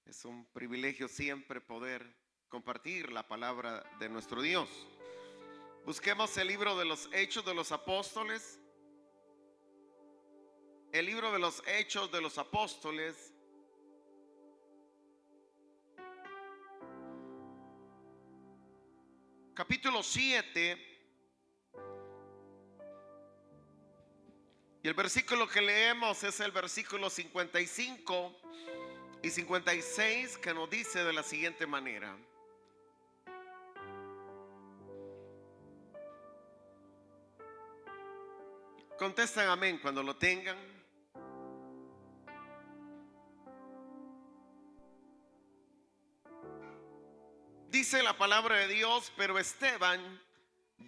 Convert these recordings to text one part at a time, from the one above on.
Es un privilegio siempre poder compartir la palabra de nuestro Dios. Busquemos el libro de los Hechos de los Apóstoles. El libro de los Hechos de los Apóstoles. Capítulo 7. Y el versículo que leemos es el versículo 55 y 56, que nos dice de la siguiente manera: contestan amén cuando lo tengan. Dice la palabra de Dios: pero Esteban,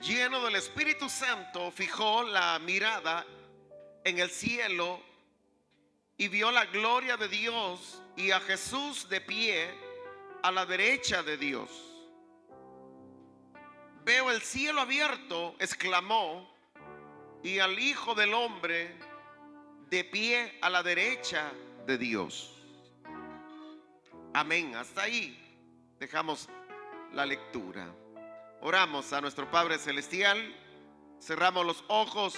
lleno del Espíritu Santo, fijó la mirada en el cielo y vio la gloria de Dios y a Jesús de pie a la derecha de Dios. Veo el cielo abierto, exclamó, y al Hijo del Hombre de pie a la derecha de Dios. Amén. Hasta ahí dejamos la lectura. Oramos a nuestro Padre Celestial. Cerramos los ojos.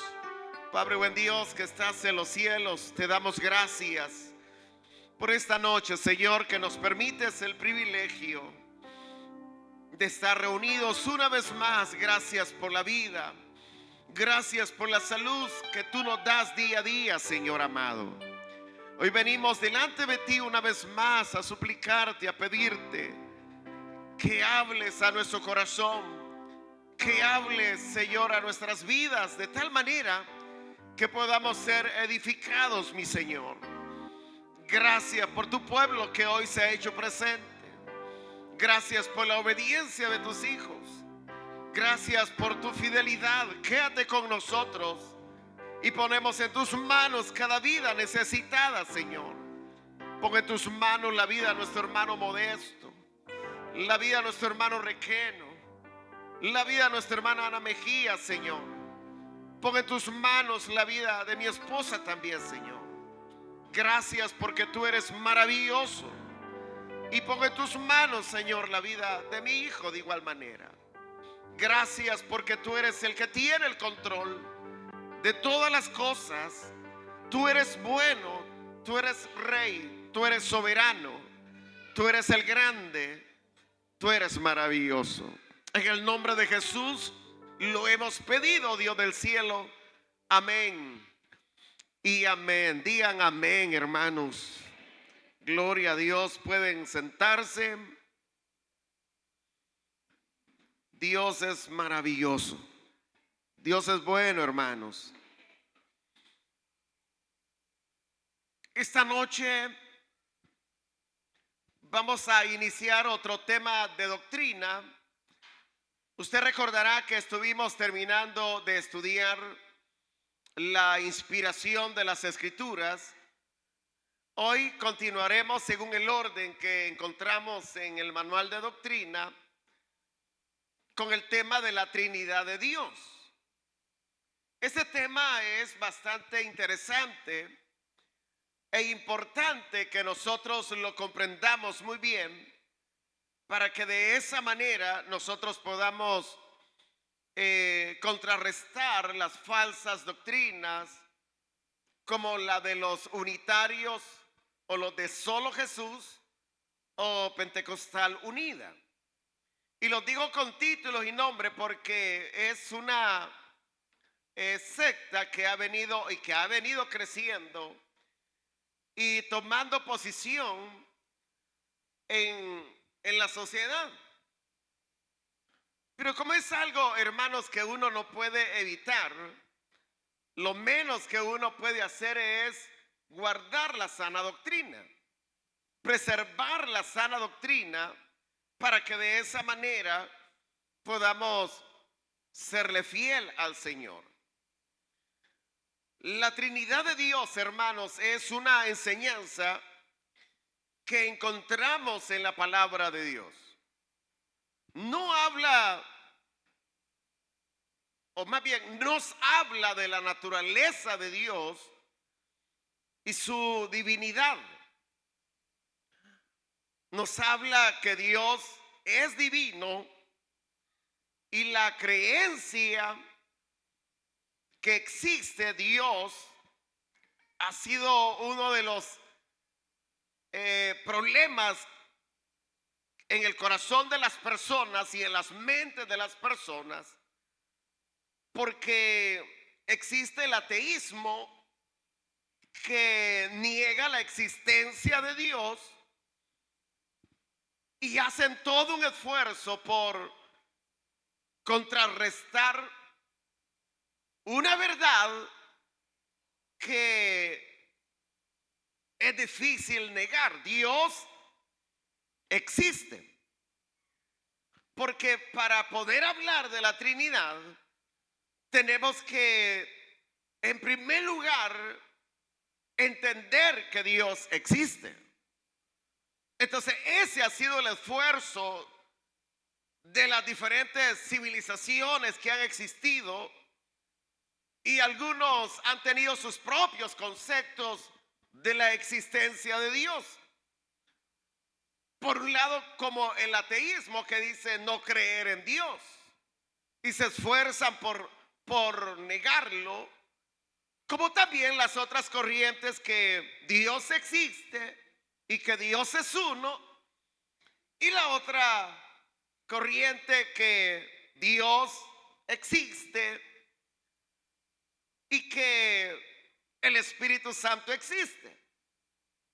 Padre buen Dios que estás en los cielos, te damos gracias por esta noche, Señor, que nos permites el privilegio de estar reunidos una vez más. Gracias por la vida, gracias por la salud que tú nos das día a día, Señor amado. Hoy venimos delante de ti una vez más a suplicarte, a pedirte que hables a nuestro corazón, que hables, Señor, a nuestras vidas de tal manera que podamos ser edificados, mi Señor. Gracias por tu pueblo que hoy se ha hecho presente. Gracias por la obediencia de tus hijos. Gracias por tu fidelidad. Quédate con nosotros y ponemos en tus manos cada vida necesitada, Señor. Pon en tus manos la vida de nuestro hermano Modesto, la vida de nuestro hermano Requeno, la vida de nuestra hermana Ana Mejía, Señor. Pon en tus manos la vida de mi esposa también, Señor. Gracias porque tú eres maravilloso. Y pon en tus manos, Señor, la vida de mi hijo de igual manera. Gracias porque tú eres el que tiene el control de todas las cosas. Tú eres bueno, tú eres rey, tú eres soberano, tú eres el grande, tú eres maravilloso. En el nombre de Jesús lo hemos pedido, Dios del cielo. Amén y amén. Digan amén, hermanos. Gloria a Dios. Pueden sentarse. Dios es maravilloso. Dios es bueno, hermanos. Esta noche vamos a iniciar otro tema de doctrina. Usted recordará que estuvimos terminando de estudiar la inspiración de las Escrituras. Hoy continuaremos según el orden que encontramos en el manual de doctrina con el tema de la Trinidad de Dios. Este tema es bastante interesante e importante que nosotros lo comprendamos muy bien, para que de esa manera nosotros podamos contrarrestar las falsas doctrinas como la de los unitarios o los de solo Jesús o Pentecostal Unida. Y los digo con títulos y nombres porque es una secta que ha venido creciendo y tomando posición en la sociedad. Pero como es algo, hermanos, que uno no puede evitar, lo menos que uno puede hacer es guardar la sana doctrina, preservar la sana doctrina para que de esa manera podamos serle fiel al Señor. La Trinidad de Dios, hermanos, es una enseñanza que encontramos en la palabra de Dios. No habla, o más bien nos habla de la naturaleza de Dios y su divinidad. Nos habla que Dios es divino y la creencia que existe Dios ha sido uno de los problemas en el corazón de las personas y en las mentes de las personas, porque existe el ateísmo que niega la existencia de Dios y hacen todo un esfuerzo por contrarrestar una verdad que es difícil negar. Dios existe. Porque para poder hablar de la Trinidad, tenemos que, en primer lugar, entender que Dios existe. Entonces, ese ha sido el esfuerzo de las diferentes civilizaciones que han existido, y algunos han tenido sus propios conceptos de la existencia de Dios. Por un lado, como el ateísmo, que dice no creer en Dios y se esfuerzan por negarlo, como también las otras corrientes que Dios existe y que Dios es uno, y la otra corriente que Dios existe y que el Espíritu Santo existe,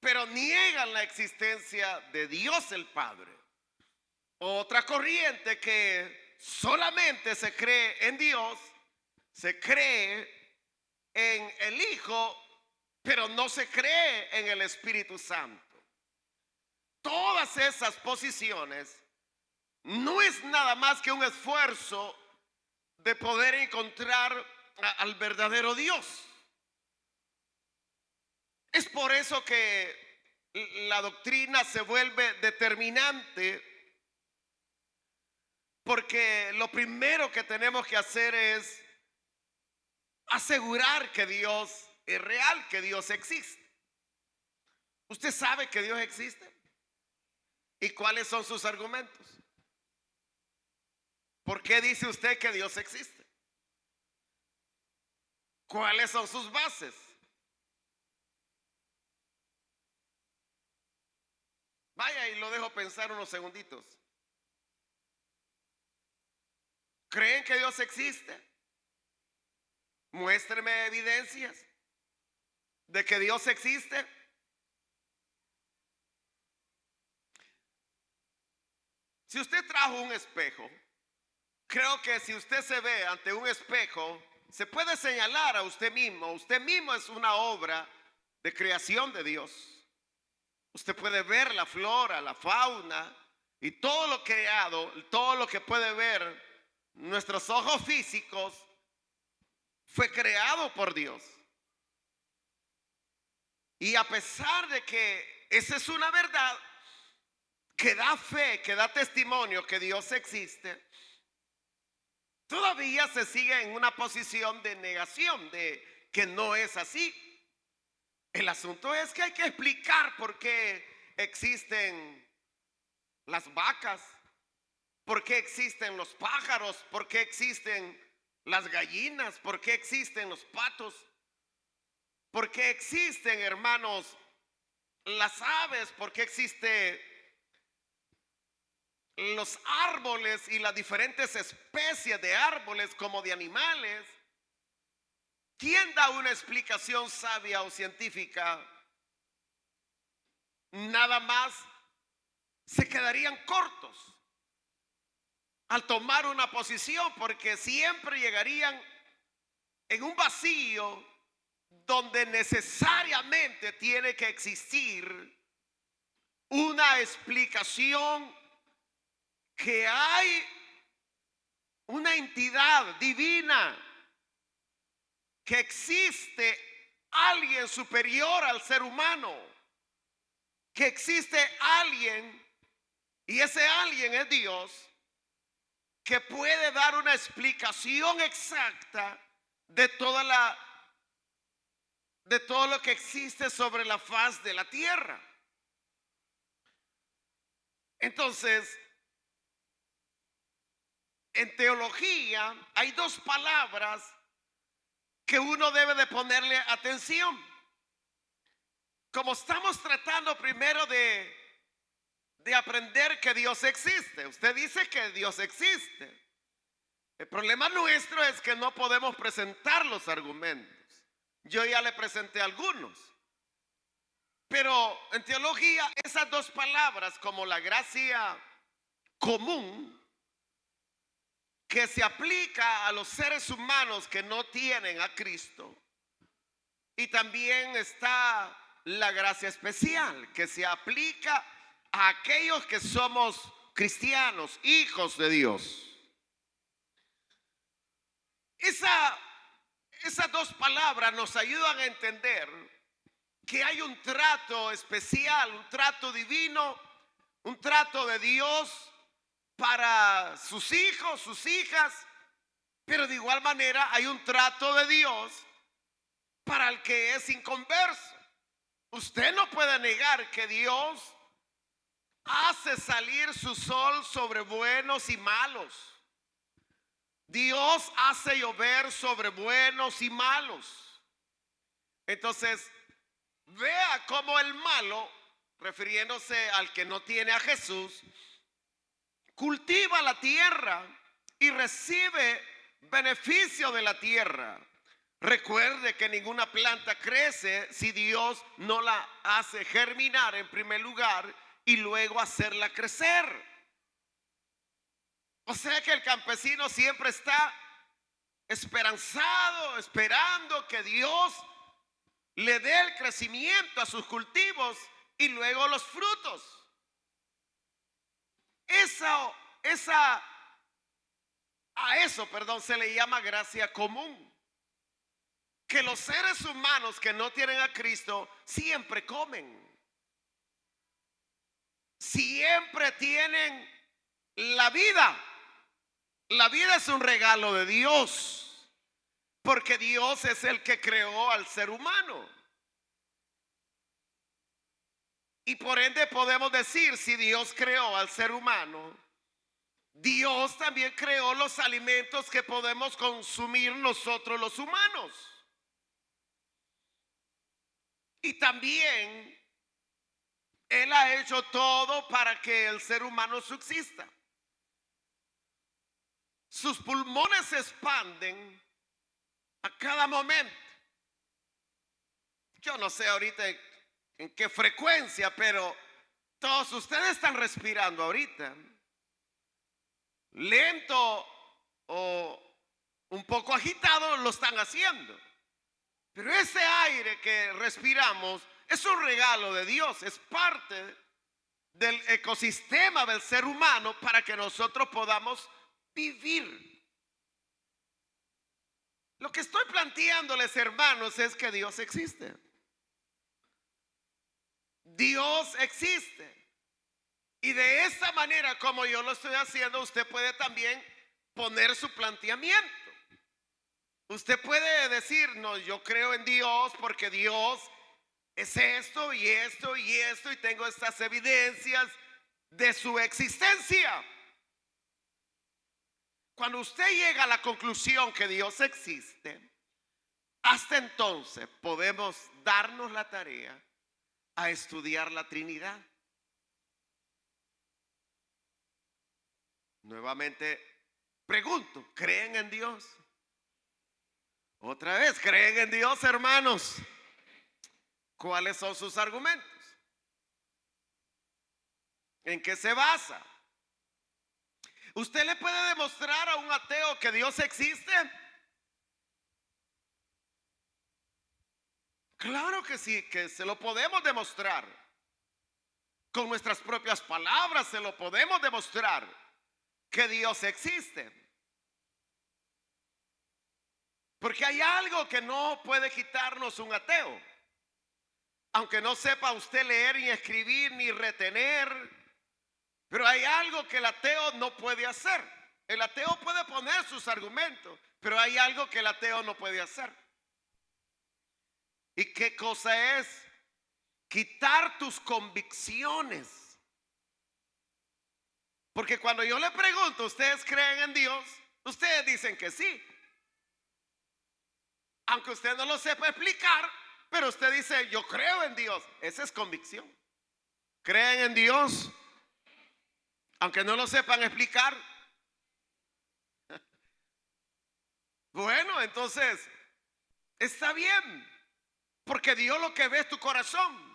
pero niegan la existencia de Dios el Padre. Otra corriente que solamente se cree en Dios, se cree en el Hijo, pero no se cree en el Espíritu Santo. Todas esas posiciones no es nada más que un esfuerzo de poder encontrar al verdadero Dios. Es por eso que la doctrina se vuelve determinante, porque lo primero que tenemos que hacer es asegurar que Dios es real, que Dios existe. ¿Usted sabe que Dios existe? ¿Y cuáles son sus argumentos? ¿Por qué dice usted que Dios existe? ¿Cuáles son sus bases? Vaya, y lo dejo pensar unos segunditos. ¿Creen que Dios existe? Muéstreme evidencias de que Dios existe. Si usted trajo un espejo, creo que si usted se ve ante un espejo, se puede señalar a usted mismo. Usted mismo es una obra de creación de Dios. Usted puede ver la flora, la fauna y todo lo creado, todo lo que puede ver nuestros ojos físicos, fue creado por Dios. Y a pesar de que esa es una verdad que da fe, que da testimonio que Dios existe, todavía se sigue en una posición de negación, de que no es así. El asunto es que hay que explicar por qué existen las vacas, por qué existen los pájaros, por qué existen las gallinas, por qué existen los patos, por qué existen, hermanos, las aves, por qué existen los árboles y las diferentes especies de árboles como de animales. ¿Quién da una explicación sabia o científica nada más se quedarían cortos al tomar una posición, porque siempre llegarían en un vacío donde necesariamente tiene que existir una explicación, que hay una entidad divina, que existe alguien superior al ser humano, que existe alguien, y ese alguien es Dios, que puede dar una explicación exacta de de todo lo que existe sobre la faz de la tierra. Entonces, en teología hay dos palabras que uno debe de ponerle atención. Como estamos tratando primero de aprender que Dios existe. Usted dice que Dios existe. El problema nuestro es que no podemos presentar los argumentos. Yo ya le presenté algunos. Pero en teología esas dos palabras, como la gracia común, que se aplica a los seres humanos que no tienen a Cristo, y también está la gracia especial, que se aplica a aquellos que somos cristianos, hijos de Dios. Esas dos palabras nos ayudan a entender que hay un trato especial, un trato divino, un trato de Dios para sus hijos, sus hijas, pero de igual manera hay un trato de Dios para el que es inconverso. Usted no puede negar que Dios hace salir su sol sobre buenos y malos. Dios hace llover sobre buenos y malos. Entonces, vea cómo el malo, refiriéndose al que no tiene a Jesús, cultiva la tierra y recibe beneficio de la tierra. Recuerde que ninguna planta crece si Dios no la hace germinar en primer lugar y luego hacerla crecer. O sea que el campesino siempre está esperanzado, esperando que Dios le dé el crecimiento a sus cultivos y luego los frutos. A eso, se le llama gracia común. Que los seres humanos que no tienen a Cristo siempre comen. Siempre tienen la vida. La vida es un regalo de Dios, porque Dios es el que creó al ser humano. Y por ende podemos decir, si Dios creó al ser humano, Dios también creó los alimentos que podemos consumir nosotros los humanos. Y también Él ha hecho todo para que el ser humano subsista. Sus pulmones se expanden a cada momento. Yo no sé ahorita en qué frecuencia, pero todos ustedes están respirando ahorita. Lento o un poco agitado lo están haciendo. Pero ese aire que respiramos es un regalo de Dios, es parte del ecosistema del ser humano para que nosotros podamos vivir. Lo que estoy planteándoles, hermanos, es que Dios existe. Dios existe. Y de esa manera, como yo lo estoy haciendo, usted puede también poner su planteamiento. Usted puede decir, no, yo creo en Dios porque Dios es esto y esto y esto, y tengo estas evidencias de su existencia. Cuando usted llega a la conclusión que Dios existe, hasta entonces podemos darnos la tarea a estudiar la Trinidad. Nuevamente pregunto, ¿creen en Dios? Otra vez, ¿creen en Dios, hermanos? ¿Cuáles son sus argumentos? ¿En qué se basa? ¿Usted le puede demostrar a un ateo que Dios existe? Claro que sí, que se lo podemos demostrar. Con nuestras propias palabras se lo podemos demostrar que Dios existe. Porque hay algo que no puede quitarnos un ateo. Aunque no sepa usted leer ni escribir ni retener, pero hay algo que el ateo no puede hacer. El ateo puede poner sus argumentos, pero hay algo que el ateo no puede hacer. ¿Y qué cosa es? Quitar tus convicciones. Porque cuando yo le pregunto, ¿ustedes creen en Dios? Ustedes dicen que sí. Aunque usted no lo sepa explicar, pero usted dice, yo creo en Dios. Esa es convicción. ¿Creen en Dios? Aunque no lo sepan explicar. Bueno, entonces, está bien. Porque Dios lo que ve es tu corazón.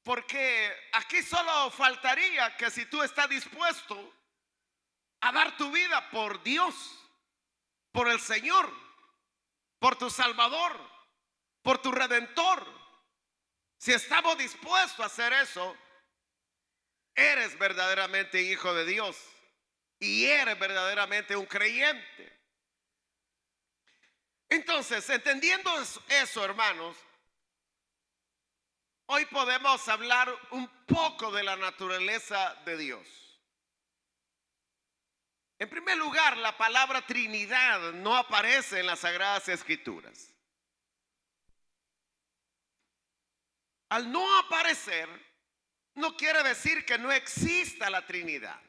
Porque aquí solo faltaría que si tú estás dispuesto a dar tu vida por Dios, por el Señor, por tu Salvador, por tu Redentor. Si estamos dispuestos a hacer eso, eres verdaderamente hijo de Dios y eres verdaderamente un creyente. Entonces, entendiendo eso, hermanos, hoy podemos hablar un poco de la naturaleza de Dios. En primer lugar, la palabra Trinidad no aparece en las Sagradas Escrituras. Al no aparecer, no quiere decir que no exista la Trinidad.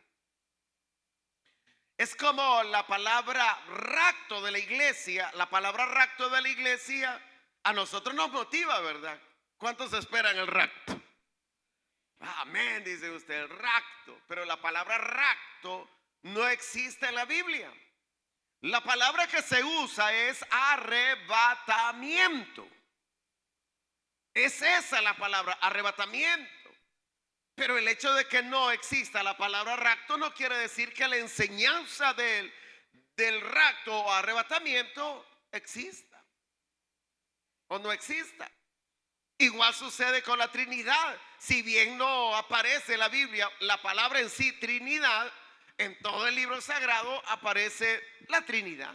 Es como la palabra rapto de la iglesia. La palabra rapto de la iglesia a nosotros nos motiva, ¿verdad? ¿Cuántos esperan el rapto? Amén, dice usted, el rapto. Pero la palabra rapto no existe en la Biblia. La palabra que se usa es arrebatamiento. Es esa la palabra, arrebatamiento. Pero el hecho de que no exista la palabra rapto no quiere decir que la enseñanza del rapto o arrebatamiento exista o no exista. Igual sucede con la Trinidad. Si bien no aparece en la Biblia la palabra en sí, Trinidad, en todo el libro sagrado aparece la Trinidad.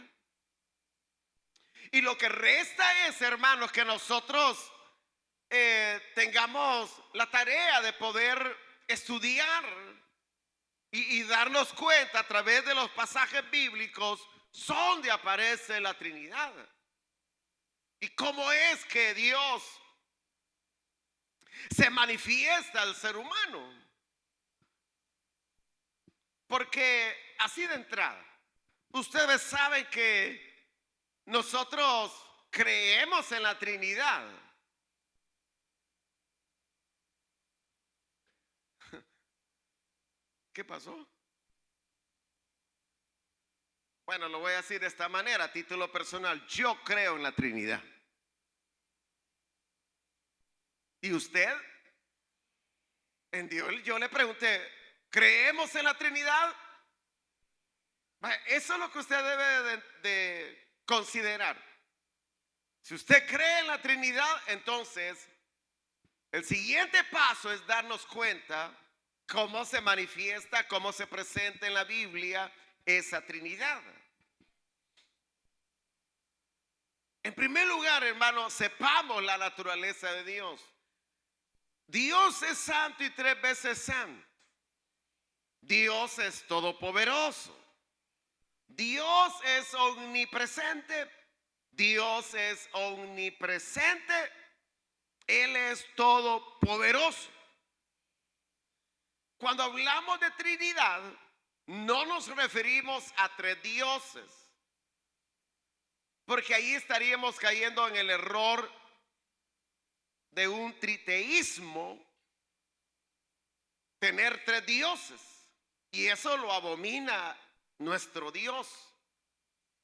Y lo que resta es, hermanos, que nosotros tengamos la tarea de poder estudiar y darnos cuenta a través de los pasajes bíblicos donde aparece la Trinidad y cómo es que Dios se manifiesta al ser humano. Porque así de entrada, ustedes saben que nosotros creemos en la Trinidad. ¿Qué pasó? Bueno, lo voy a decir de esta manera, a título personal. Yo creo en la Trinidad. ¿Y usted? En Dios, yo le pregunté, ¿creemos en la Trinidad? Eso es lo que usted debe de considerar. Si usted cree en la Trinidad, entonces el siguiente paso es darnos cuenta cómo se manifiesta, cómo se presenta en la Biblia esa Trinidad. En primer lugar, hermano, sepamos la naturaleza de Dios. Dios es santo y tres veces santo. Dios es todopoderoso. Dios es omnipresente. Dios es omnipresente. Él es todopoderoso. Cuando hablamos de Trinidad, no nos referimos a tres dioses, porque ahí estaríamos cayendo en el error de un triteísmo, tener tres dioses, y eso lo abomina nuestro Dios,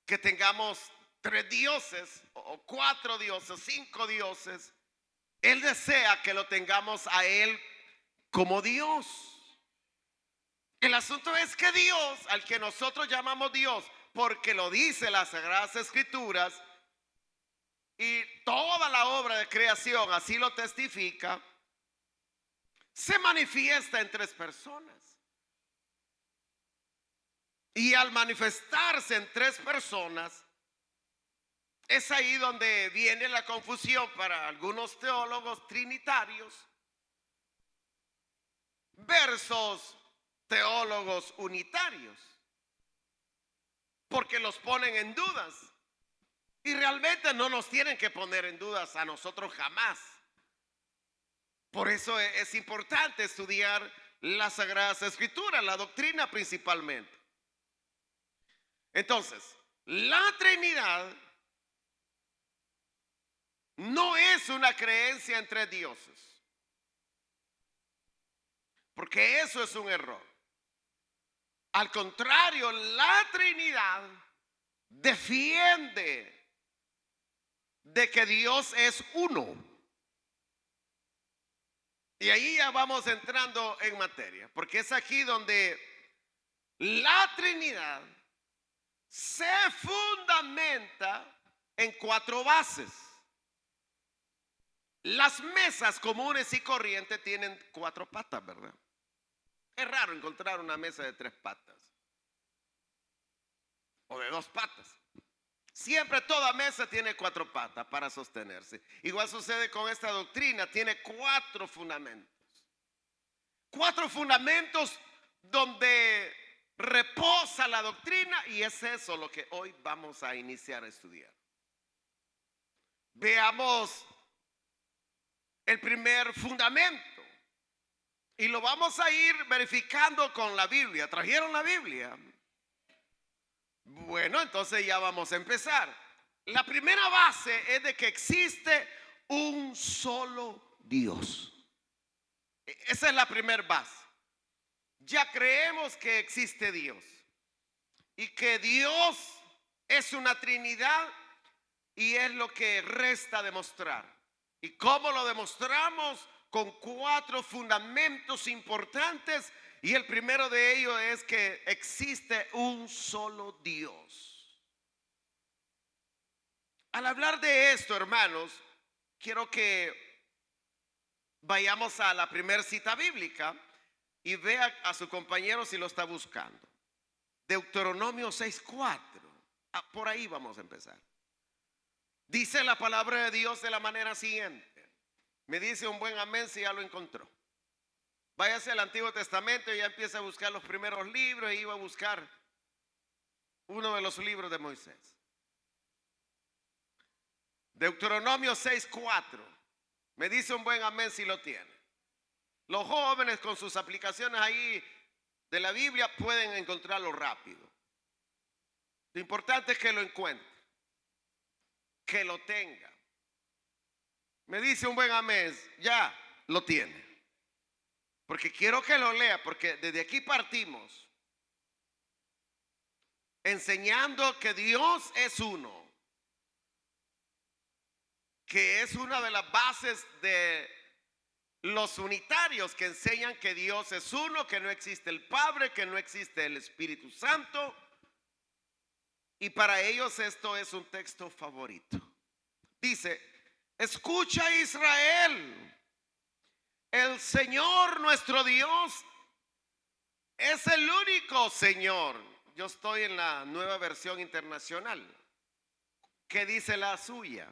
que tengamos tres dioses o cuatro dioses, cinco dioses. Él desea que lo tengamos a Él como Dios. El asunto es que Dios, al que nosotros llamamos Dios, porque lo dice las Sagradas Escrituras, y toda la obra de creación así lo testifica, se manifiesta en tres personas. Y al manifestarse en tres personas, es ahí donde viene la confusión para algunos teólogos trinitarios versus teólogos unitarios, porque los ponen en dudas. Y realmente no nos tienen que poner en dudas a nosotros jamás. Por eso es importante estudiar las Sagradas Escrituras, la doctrina principalmente. Entonces, la Trinidad no es una creencia entre dioses, porque eso es un error. Al contrario, la Trinidad defiende de que Dios es uno. Y ahí ya vamos entrando en materia, porque es aquí donde la Trinidad se fundamenta en cuatro bases. Las mesas comunes y corrientes tienen cuatro patas, ¿verdad? Es raro encontrar una mesa de tres patas o de dos patas. Siempre toda mesa tiene cuatro patas para sostenerse. Igual sucede con esta doctrina, tiene cuatro fundamentos. Cuatro fundamentos donde reposa la doctrina, y es eso lo que hoy vamos a iniciar a estudiar. Veamos el primer fundamento y lo vamos a ir verificando con la Biblia. ¿Trajeron la Biblia? Bueno, entonces ya vamos a empezar. La primera base es de que existe un solo Dios. Esa es la primera base. Ya creemos que existe Dios y que Dios es una Trinidad, y es lo que resta demostrar. ¿Y cómo lo demostramos? Con cuatro fundamentos importantes, y el primero de ellos es que existe un solo Dios. Al hablar de esto, hermanos, quiero que vayamos a la primera cita bíblica y vea a su compañero si lo está buscando. Deuteronomio 6:4. Por ahí vamos a empezar. Dice la palabra de Dios de la manera siguiente. Me dice un buen amén si ya lo encontró. Váyase al Antiguo Testamento y ya empieza a buscar los primeros libros, e iba a buscar uno de los libros de Moisés. Deuteronomio 6:4. Me dice un buen amén si lo tiene. Los jóvenes con sus aplicaciones ahí de la Biblia pueden encontrarlo rápido. Lo importante es que lo encuentre, que lo tenga. Me dice un buen amén, ya lo tiene. Porque quiero que lo lea, porque desde aquí partimos enseñando que Dios es uno, que es una de las bases de los unitarios, que enseñan que Dios es uno, que no existe el Padre, que no existe el Espíritu Santo. Y para ellos esto es un texto favorito. Dice: escucha, Israel, el Señor nuestro Dios es el único Señor. Yo estoy en la Nueva Versión Internacional. ¿Qué dice la suya?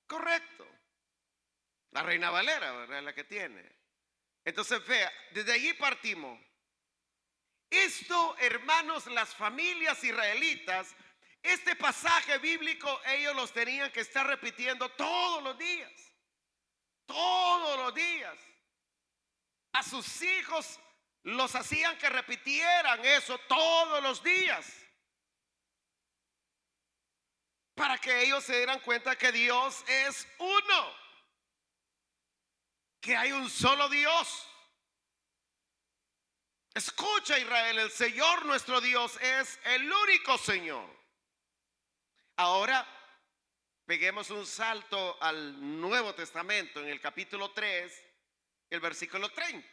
Correcto. La Reina Valera, ¿verdad? La que tiene. Entonces vea, desde allí partimos. Esto, hermanos, las familias israelitas, este pasaje bíblico ellos los tenían que estar repitiendo todos los días. Todos los días. A sus hijos los hacían que repitieran eso todos los días, para que ellos se dieran cuenta que Dios es uno, que hay un solo Dios. Escucha, Israel, el Señor nuestro Dios es el único Señor. Ahora, Peguemos un salto al Nuevo Testamento en el capítulo 3, el versículo 30.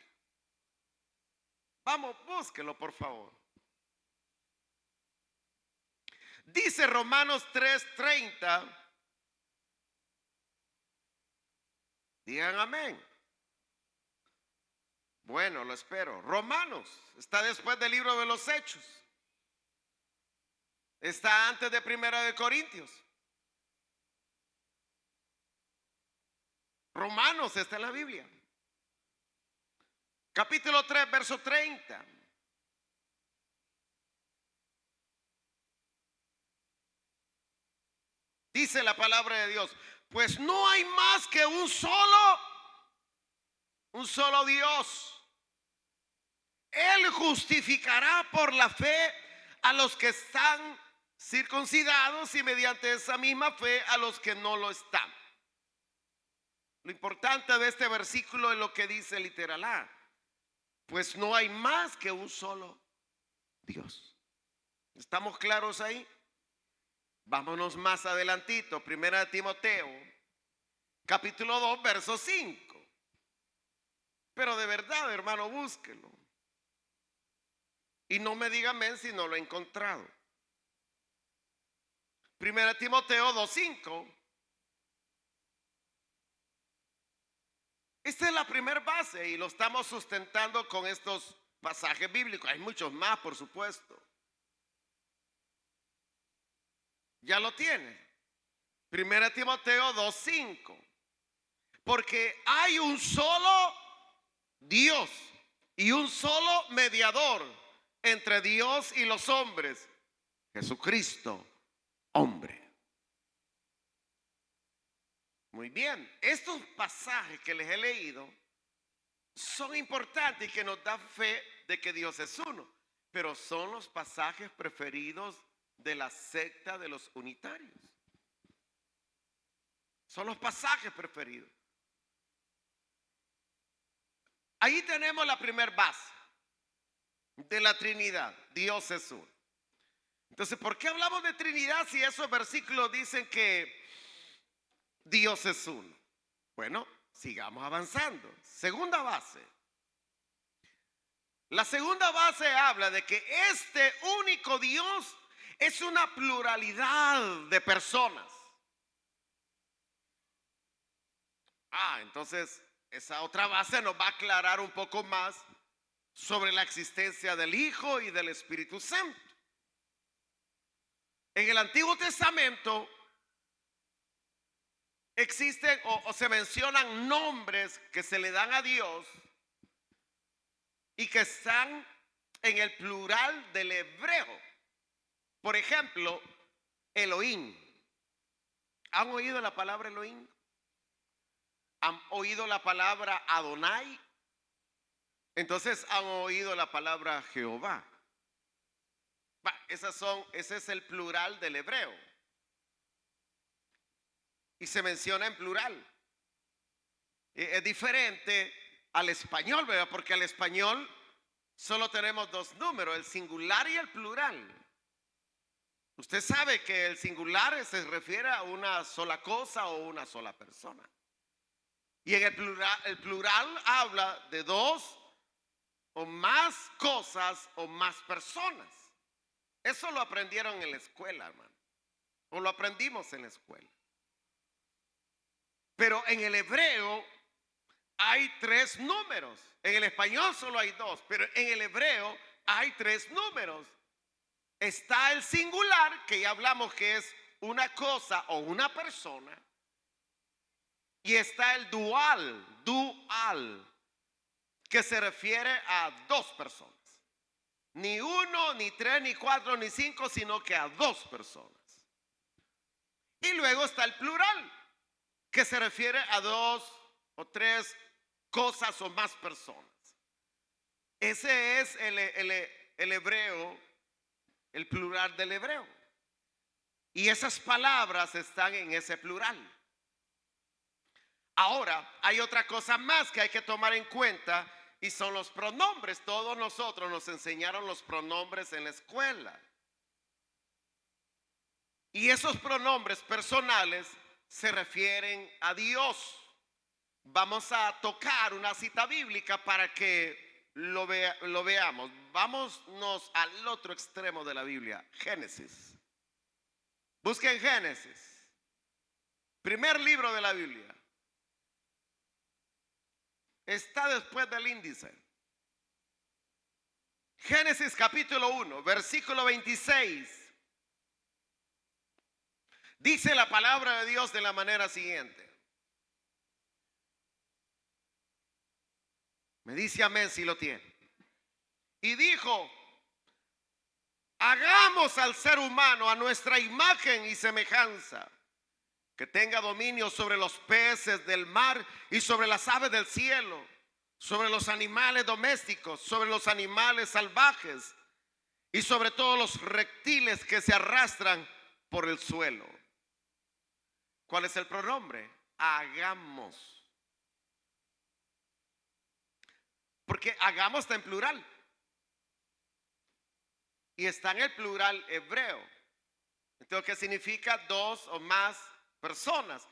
Vamos, búsquelo por favor. Dice Romanos 3:30. Digan amén. Bueno, lo espero. Romanos está después del libro de los Hechos. Está antes de Primera de Corintios. Romanos está en la Biblia. Capítulo 3, verso 30. Dice la palabra de Dios, pues no hay más que un solo Dios. Él justificará por la fe a los que están circuncidados y mediante esa misma fe a los que no lo están. Lo importante de este versículo es lo que dice literal A. Pues no hay más que un solo Dios. ¿Estamos claros ahí? Vámonos más adelantito, Primera de Timoteo, capítulo 2, verso 5. Pero de verdad, hermano, búsquelo. Y no me diga amén si no lo he encontrado. Primera de Timoteo 2:5. Esta es la primera base y lo estamos sustentando con estos pasajes bíblicos. Hay muchos más, por supuesto. Ya lo tiene. Primera Timoteo 2:5. Porque hay un solo Dios y un solo mediador entre Dios y los hombres, Jesucristo, hombre. Muy bien, estos pasajes que les he leído son importantes y que nos dan fe de que Dios es uno, pero son los pasajes preferidos de la secta de los unitarios. Son los pasajes preferidos. Ahí tenemos la primera base de la Trinidad. Dios es uno. Entonces, ¿por qué hablamos de Trinidad si esos versículos dicen que Dios es uno? Bueno, sigamos avanzando. Segunda base. La segunda base habla de que este único Dios es una pluralidad de personas. Entonces esa otra base nos va a aclarar un poco más sobre la existencia del Hijo y del Espíritu Santo. En el Antiguo Testamento existen o se mencionan nombres que se le dan a Dios y que están en el plural del hebreo. Por ejemplo, Elohim. ¿Han oído la palabra Elohim? ¿Han oído la palabra Adonai? Entonces han oído la palabra Jehová. Ese es el plural del hebreo. Y se menciona en plural. Es diferente al español, ¿verdad? Porque al español solo tenemos dos números, el singular y el plural. Usted sabe que el singular se refiere a una sola cosa o una sola persona. Y en el plural habla de dos o más cosas o más personas. Eso lo aprendieron en la escuela, hermano. O lo aprendimos en la escuela. Pero en el hebreo hay tres números. En el español solo hay dos, pero en el hebreo hay tres números. Está el singular, que ya hablamos que es una cosa o una persona. Y está el dual, que se refiere a dos personas. Ni uno, ni tres, ni cuatro, ni cinco, sino que a dos personas. Y luego está el plural, que se refiere a dos o tres cosas o más personas. Ese es el hebreo, el plural del hebreo. Y esas palabras están en ese plural. Ahora, hay otra cosa más que hay que tomar en cuenta y son los pronombres. Todos nosotros nos enseñaron los pronombres en la escuela. Y esos pronombres personales se refieren a Dios. Vamos a tocar una cita bíblica para que lo veamos. Vámonos al otro extremo de la Biblia, Génesis. Busquen Génesis, primer libro de la Biblia. Está después del índice. Génesis capítulo 1, versículo 26. Dice la palabra de Dios de la manera siguiente. Me dice amén si lo tiene. Y dijo: hagamos al ser humano a nuestra imagen y semejanza, que tenga dominio sobre los peces del mar y sobre las aves del cielo, sobre los animales domésticos, sobre los animales salvajes y sobre todos los reptiles que se arrastran por el suelo. ¿Cuál es el pronombre? Hagamos. Porque hagamos está en plural. Y está en el plural hebreo. Entonces, ¿qué significa? Dos o más personas.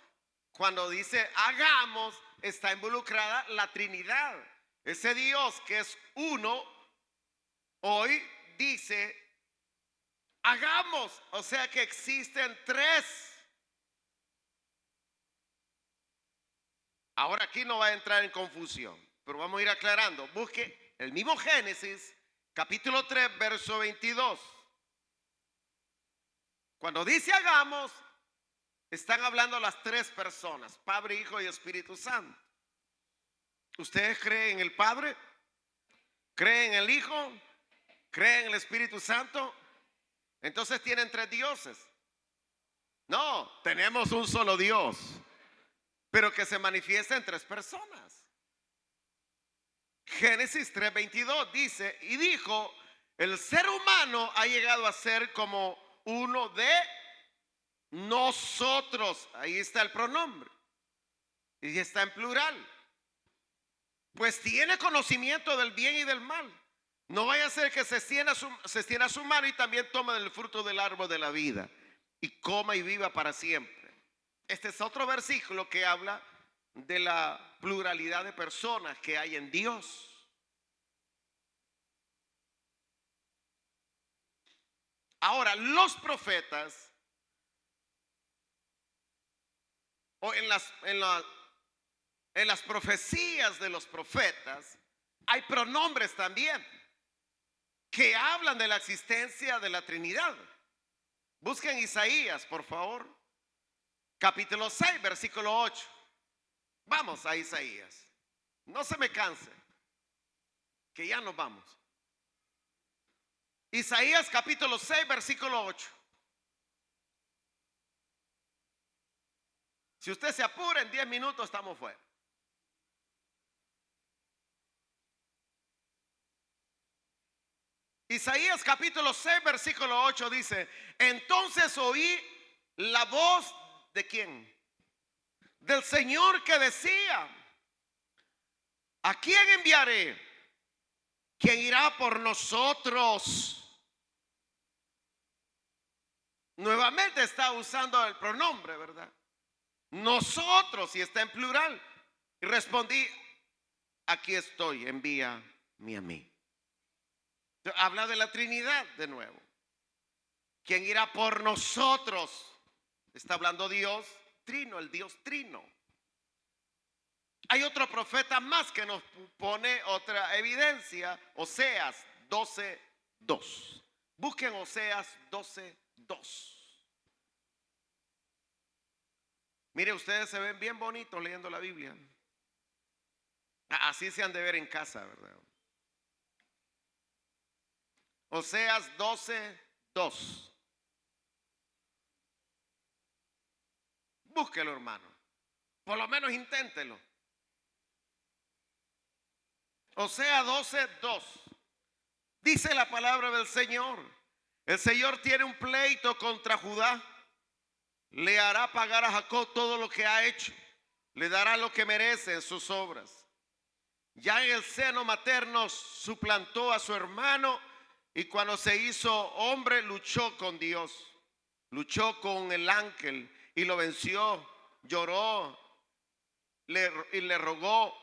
Cuando dice hagamos, está involucrada la Trinidad. Ese Dios que es uno, hoy dice hagamos. O sea que existen tres. Ahora aquí no va a entrar en confusión, pero vamos a ir aclarando. Busque el mismo Génesis, capítulo 3, verso 22. Cuando dice hagamos, están hablando las tres personas, Padre, Hijo y Espíritu Santo. ¿Ustedes creen en el Padre? ¿Creen en el Hijo? ¿Creen en el Espíritu Santo? Entonces tienen tres dioses. No, tenemos un solo Dios, pero que se manifiesta en tres personas. Génesis 3:22 dice: y dijo, el ser humano ha llegado a ser como uno de nosotros. Ahí está el pronombre. Y está en plural. Pues tiene conocimiento del bien y del mal. No vaya a ser que se extienda su mano y también tome del fruto del árbol de la vida y coma y viva para siempre. Este es otro versículo que habla de la pluralidad de personas que hay en Dios. Ahora, los profetas, o en las profecías de los profetas, hay pronombres también que hablan de la existencia de la Trinidad. Busquen Isaías, por favor, capítulo 6, versículo 8. Vamos a Isaías. No se me canse, que ya nos vamos. Isaías capítulo 6, versículo 8. Si usted se apura, en 10 minutos estamos fuera. Isaías capítulo 6, versículo 8 dice: entonces oí la voz de ¿quién? Del Señor, que decía: ¿a quién enviaré? ¿Quién irá por nosotros? Nuevamente está usando el pronombre, ¿verdad? Nosotros, y está en plural. Y respondí: aquí estoy, envíame a mí. Entonces, habla de la Trinidad de nuevo. ¿Quién irá por nosotros? Está hablando Dios Trino, el Dios Trino. Hay otro profeta más que nos pone otra evidencia, Oseas 12:2. Busquen Oseas 12:2. Mire, ustedes se ven bien bonitos leyendo la Biblia. Así se han de ver en casa, ¿verdad? Oseas 12:2. Búsquelo, hermano. Por lo menos inténtelo. Oseas 12:2. Dice la palabra del Señor: el Señor tiene un pleito contra Judá. Le hará pagar a Jacob todo lo que ha hecho. Le dará lo que merece en sus obras. Ya en el seno materno suplantó a su hermano, y cuando se hizo hombre luchó con Dios. Luchó con el ángel y lo venció. lloró y le rogó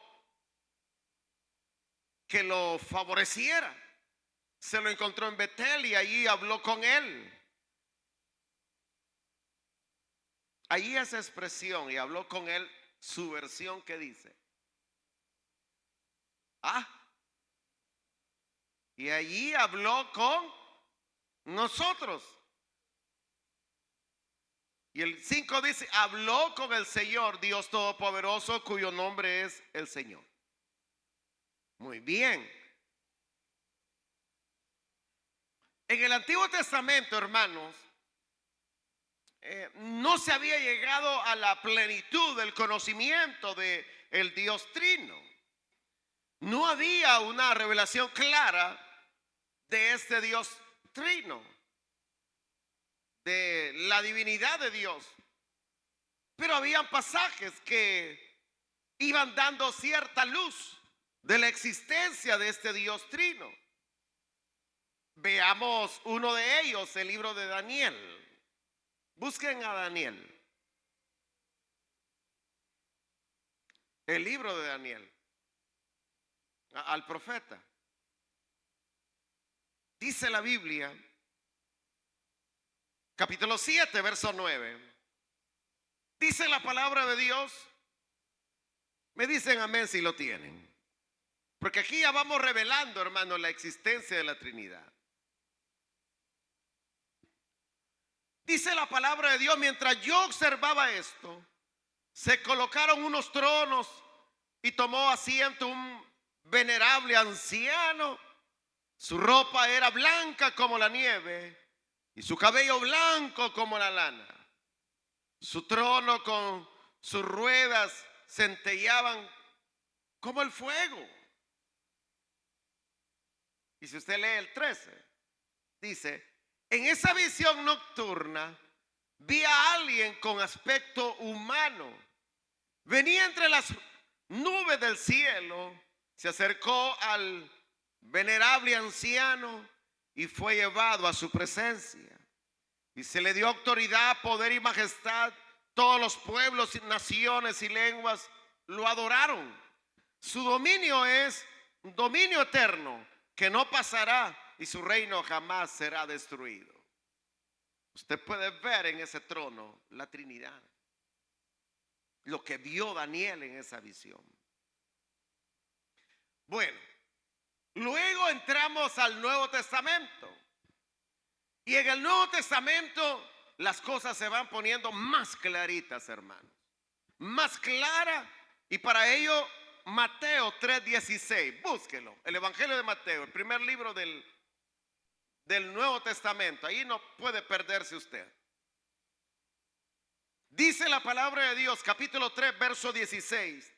que lo favoreciera. Se lo encontró en Betel y allí habló con él. Allí esa expresión, y habló con él, su versión que dice, ah, y allí habló con nosotros. Y el 5 dice, habló con el Señor, Dios Todopoderoso, cuyo nombre es el Señor. Muy bien. En el Antiguo Testamento, hermanos, no se había llegado a la plenitud del conocimiento de el Dios Trino. No había una revelación clara de este Dios Trino, de la divinidad de Dios. Pero habían pasajes que iban dando cierta luz de la existencia de este Dios Trino. Veamos uno de ellos, el libro de Daniel. Busquen a Daniel. El libro de Daniel. Al profeta. Dice la Biblia, capítulo 7, verso 9. Dice la palabra de Dios. Me dicen amén si lo tienen. Porque aquí ya vamos revelando, hermano, la existencia de la Trinidad. Dice la palabra de Dios, mientras yo observaba esto, se colocaron unos tronos y tomó asiento un venerable anciano. Su ropa era blanca como la nieve y su cabello blanco como la lana. Su trono con sus ruedas centelleaban como el fuego. Y si usted lee el 13, dice, en esa visión nocturna vi a alguien con aspecto humano. Venía entre las nubes del cielo, se acercó al venerable anciano y fue llevado a su presencia. Y se le dio autoridad, poder y majestad. Todos los pueblos, naciones y lenguas lo adoraron. Su dominio es un dominio eterno que no pasará y su reino jamás será destruido. Usted puede ver en ese trono la Trinidad. Lo que vio Daniel en esa visión. Bueno, luego entramos al Nuevo Testamento. Y en el Nuevo Testamento las cosas se van poniendo más claritas, hermanos. Más clara. Y para ello, Mateo 3:16. Búsquelo. El Evangelio de Mateo, el primer libro del Nuevo Testamento. Ahí no puede perderse usted. Dice la palabra de Dios, capítulo 3, verso 16.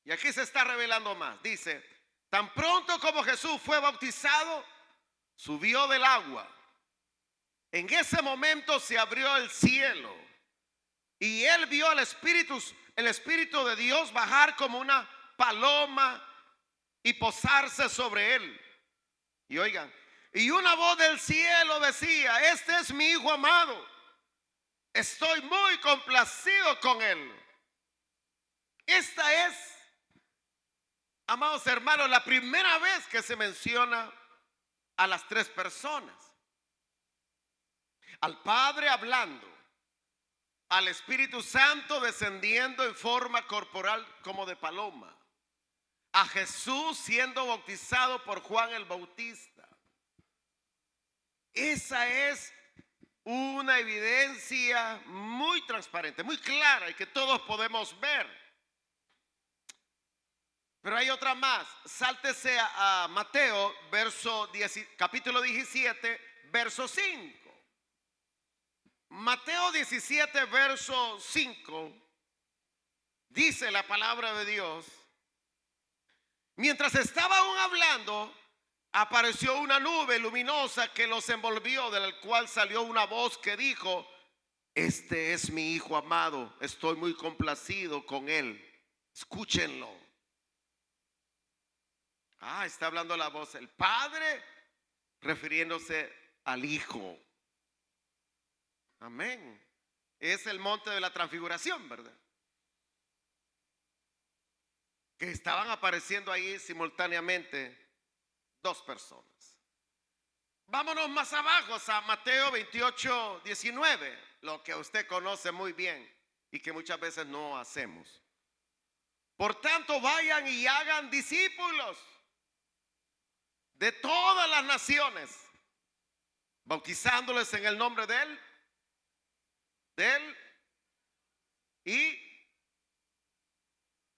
Y aquí se está revelando más. Dice, tan pronto como Jesús fue bautizado, subió del agua. En ese momento se abrió el cielo y él vio el Espíritu de Dios bajar como una paloma y posarse sobre él. Y oigan, y una voz del cielo decía, este es mi Hijo amado, estoy muy complacido con él. Esta es, amados hermanos, la primera vez que se menciona a las tres personas. Al Padre hablando, al Espíritu Santo descendiendo en forma corporal como de paloma, a Jesús siendo bautizado por Juan el Bautista. Esa es una evidencia muy transparente, muy clara y que todos podemos ver. Pero hay otra más. Sáltese a Mateo, capítulo 17, verso 5. Mateo 17, verso 5, dice la palabra de Dios. Mientras estaba aún hablando, apareció una nube luminosa que los envolvió, de la cual salió una voz que dijo, este es mi Hijo amado, estoy muy complacido con él, escúchenlo. Está hablando la voz del Padre refiriéndose al Hijo. Amén. Es el monte de la transfiguración, ¿verdad? Que estaban apareciendo ahí simultáneamente dos personas. Vámonos más abajo a Mateo 28, 19, lo que usted conoce muy bien y que muchas veces no hacemos. Por tanto, vayan y hagan discípulos de todas las naciones, bautizándoles en el nombre de Él y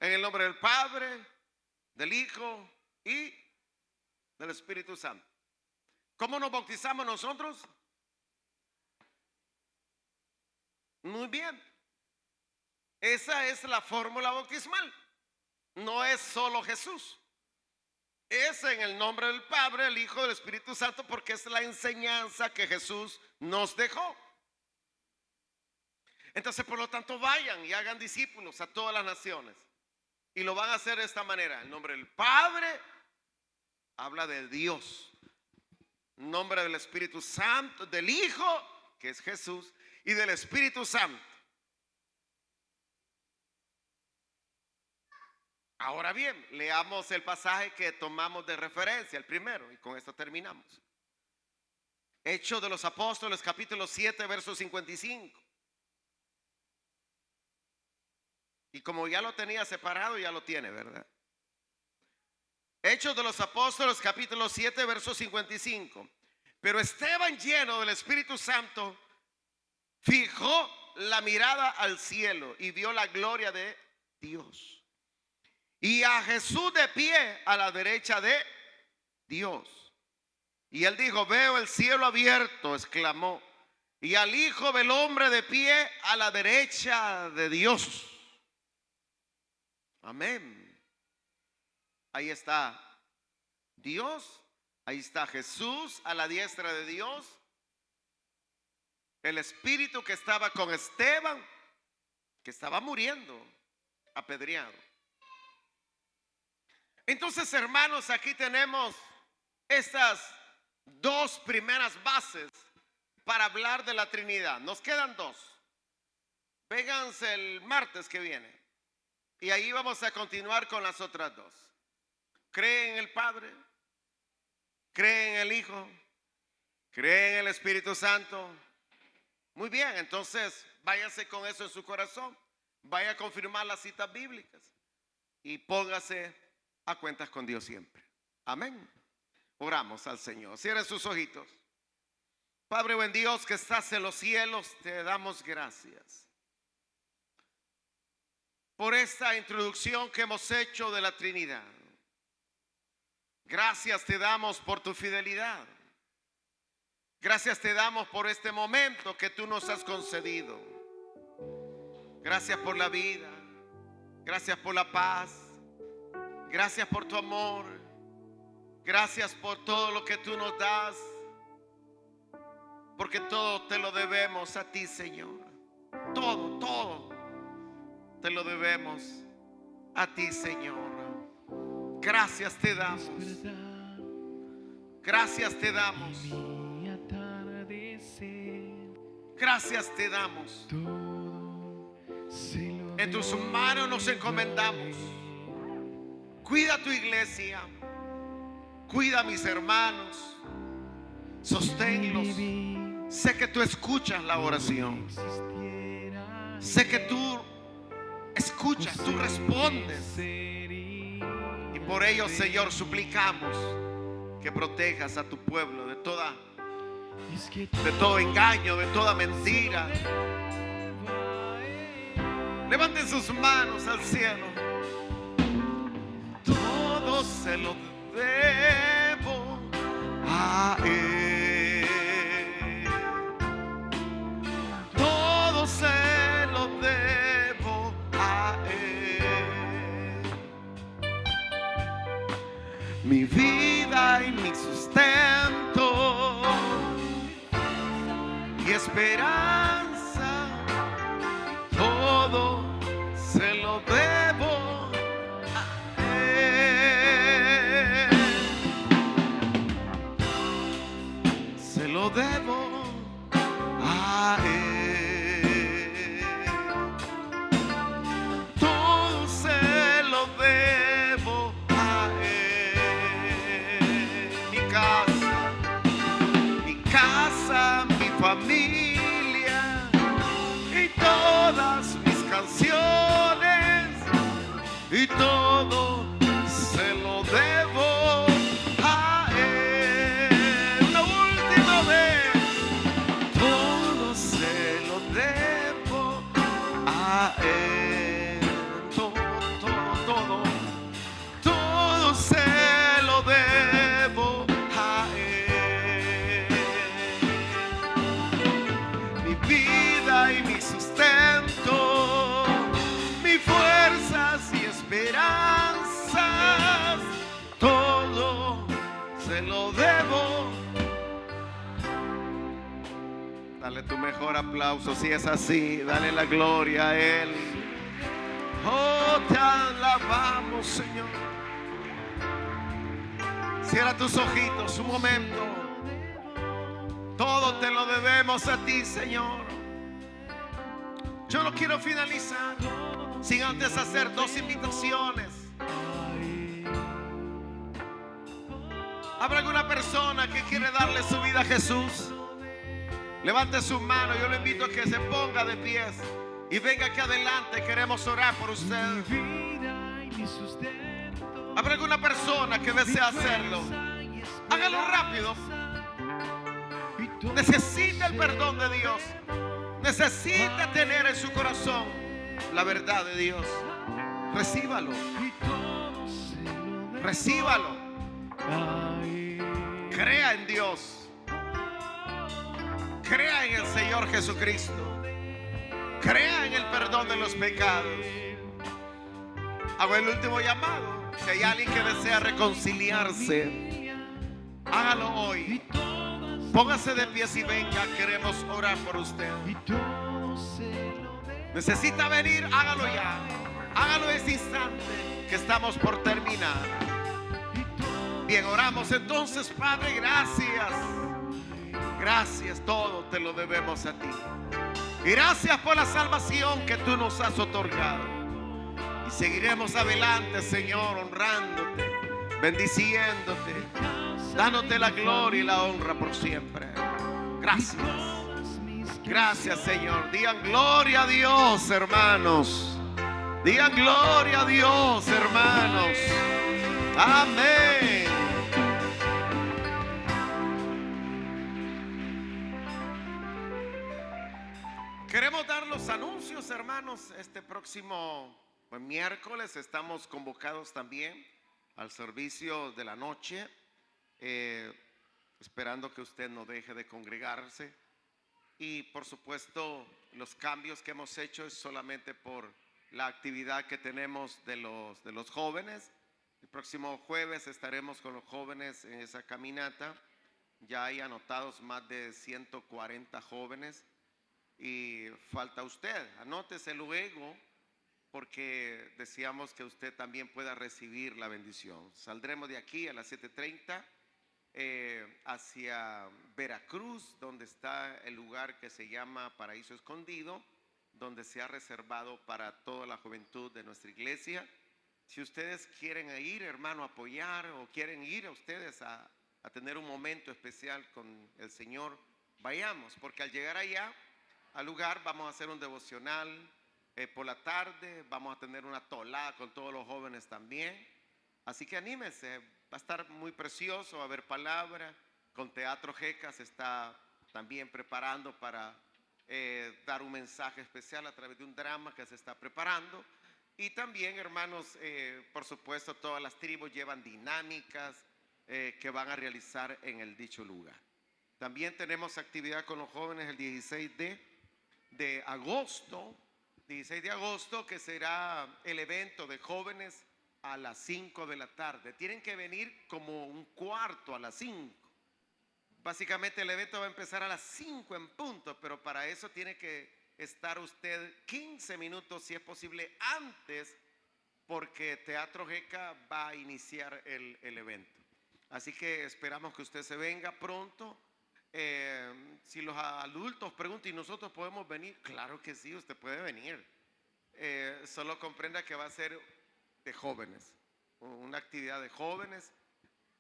en el nombre del Padre, del Hijo y del Espíritu Santo. ¿Cómo nos bautizamos nosotros? Muy bien. Esa es la fórmula bautismal. No es solo Jesús. Es en el nombre del Padre, el Hijo y del Espíritu Santo, porque es la enseñanza que Jesús nos dejó. Entonces, por lo tanto, vayan y hagan discípulos a todas las naciones. Y lo van a hacer de esta manera. El nombre del Padre habla de Dios. En nombre del Espíritu Santo, del Hijo, que es Jesús, y del Espíritu Santo. Ahora bien, leamos el pasaje que tomamos de referencia, el primero, y con esto terminamos. Hechos de los Apóstoles, capítulo 7, verso 55. Y como ya lo tenía separado, ya lo tiene, ¿verdad? Hechos de los Apóstoles, capítulo 7, verso 55. Pero Esteban, lleno del Espíritu Santo, fijó la mirada al cielo y vio la gloria de Dios. Y a Jesús de pie a la derecha de Dios. Y él dijo: veo el cielo abierto, exclamó, y al Hijo del Hombre de pie a la derecha de Dios. Amén. Ahí está Dios, ahí está Jesús a la diestra de Dios. El Espíritu que estaba con Esteban, que estaba muriendo, apedreado. Entonces, hermanos, aquí tenemos estas dos primeras bases para hablar de la Trinidad. Nos quedan dos. Vénganse el martes que viene y ahí vamos a continuar con las otras dos. ¿Cree en el Padre? ¿Cree en el Hijo? ¿Cree en el Espíritu Santo? Muy bien, entonces váyase con eso en su corazón. Vaya a confirmar las citas bíblicas y póngase a cuentas con Dios siempre. Amén. Oramos al Señor. Cierren sus ojitos. Padre buen Dios que estás en los cielos, te damos gracias por esta introducción que hemos hecho de la Trinidad. Gracias te damos por tu fidelidad. Gracias te damos por este momento que tú nos has concedido. Gracias por la vida. Gracias por la paz. Gracias por tu amor. Gracias por todo lo que tú nos das. Porque todo te lo debemos a ti, Señor. Todo te lo debemos a ti, Señor. Gracias te damos. Gracias te damos. Gracias te damos. En tus manos nos encomendamos. Cuida a tu iglesia. Cuida a mis hermanos. Sosténlos. Sé que tú escuchas la oración. Sé que tú escuchas, tú respondes. Y por ello, Señor, suplicamos que protejas a tu pueblo de todo engaño, de toda mentira. Levanten sus manos al cielo. Todo se lo debo a Él. Todo se lo debo a Él. Mi vida y mi sustento y esperanza, todo se lo debo a Él. Se lo debo a Él. canciones y todo se lo debo a Él. Una última vez, todo se lo debo a Él. Todo se lo debo a Él. Mi vida y mi sustento, mis fuerzas y esperanzas, todo se lo debo. Dale tu mejor aplauso si es así, dale la gloria a Él. Oh, te alabamos, Señor. Cierra tus ojitos un momento. Todo te lo debemos a ti, Señor. Yo no quiero finalizar sin antes hacer dos invitaciones. ¿Habrá alguna persona que quiere darle su vida a Jesús? Levante su mano, yo le invito a que se ponga de pies y venga aquí adelante, queremos orar por usted. ¿Habrá alguna persona que desea hacerlo? Hágalo rápido. Necesita el perdón de Dios. Necesita tener en su corazón la verdad de Dios. Recíbalo. Recíbalo. Crea en Dios. Crea en el Señor Jesucristo. Crea en el perdón de los pecados. Hago el último llamado. Si hay alguien que desea reconciliarse, hágalo hoy. Póngase de pies y venga, queremos orar por usted. Necesita venir, hágalo ya. Hágalo en este instante que estamos por terminar. Bien, oramos entonces. Padre, gracias. Gracias, todo te lo debemos a ti. Y gracias por la salvación que tú nos has otorgado. Y seguiremos adelante, Señor, honrándote, bendiciéndote, dándote la gloria y la honra por siempre. Gracias. Gracias, Señor. Digan gloria a Dios, hermanos. Digan gloria a Dios, hermanos. Amén. Queremos dar los anuncios, hermanos. Este próximo miércoles estamos convocados también al servicio de la noche, esperando que usted no deje de congregarse. Y por supuesto, los cambios que hemos hecho es solamente por la actividad que tenemos de los jóvenes. El próximo jueves estaremos con los jóvenes en esa caminata. Ya hay anotados más de 140 jóvenes. Y falta usted, anótese luego, porque deseamos que usted también pueda recibir la bendición. Saldremos de aquí a las 7:30 hacia Veracruz, donde está el lugar que se llama Paraíso Escondido, donde se ha reservado para toda la juventud de nuestra iglesia. Si ustedes quieren ir, hermano, a apoyar, o quieren ir a ustedes a tener un momento especial con el Señor, vayamos, porque al llegar allá al lugar vamos a hacer un devocional por la tarde, vamos a tener una tolada con todos los jóvenes también. Así que anímense, va a estar muy precioso, va a haber palabra. Con Teatro Jeca se está también preparando para dar un mensaje especial a través de un drama que se está preparando. Y también, hermanos, por supuesto, todas las tribus llevan dinámicas que van a realizar en el dicho lugar. También tenemos actividad con los jóvenes el 16 de agosto, 16 de agosto, que será el evento de jóvenes a las 5 de la tarde. Tienen que venir como un cuarto a las 5. Básicamente el evento va a empezar a las 5 en punto, pero para eso tiene que estar usted 15 minutos, si es posible, antes, porque Teatro Jeca va a iniciar el evento. Así que esperamos que usted se venga pronto. Si los adultos preguntan, ¿y nosotros podemos venir? Claro que sí, usted puede venir. Solo comprenda que va a ser de jóvenes, una actividad de jóvenes,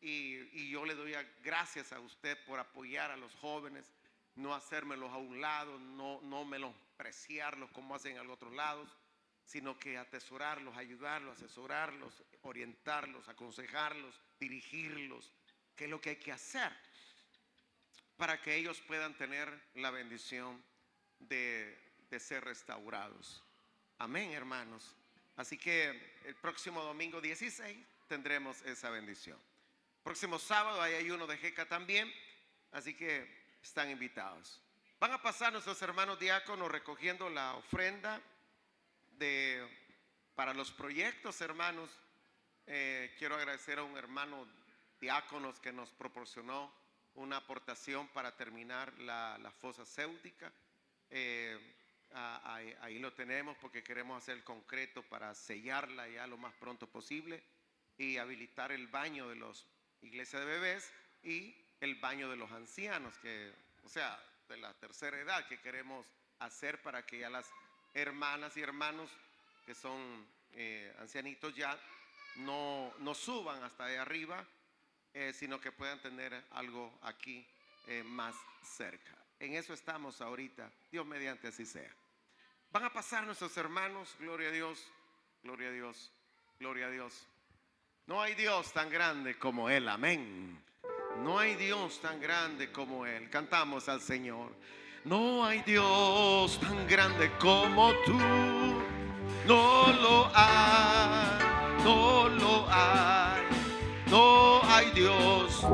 y yo le doy gracias a usted por apoyar a los jóvenes, no hacérmelos a un lado, no menospreciarlos como hacen a los otros lados. sino que atesorarlos, ayudarlos, asesorarlos, orientarlos, aconsejarlos, dirigirlos, qué es lo que hay que hacer para que ellos puedan tener la bendición de ser restaurados. Amén, hermanos. Así que el próximo domingo 16 tendremos esa bendición. Próximo sábado hay ayuno de Jeca también, así que están invitados. Van a pasar nuestros hermanos diáconos recogiendo la ofrenda para los proyectos, hermanos. Quiero agradecer a un hermano diáconos que nos proporcionó una aportación para terminar la fosa séptica. Ahí lo tenemos porque queremos hacer el concreto para sellarla ya lo más pronto posible y habilitar el baño de los iglesias de bebés y el baño de los ancianos, o sea, de la tercera edad, que queremos hacer para que ya las hermanas y hermanos que son ancianitos ya no suban hasta de arriba, sino que puedan tener algo aquí más cerca. En eso estamos ahorita, Dios mediante así sea. Van a pasar nuestros hermanos, gloria a Dios, gloria a Dios, gloria a Dios. No hay Dios tan grande como Él, amén. No hay Dios tan grande como Él. Cantamos al Señor. No hay Dios tan grande como tú. No lo hay, no lo hay. No hay Dios.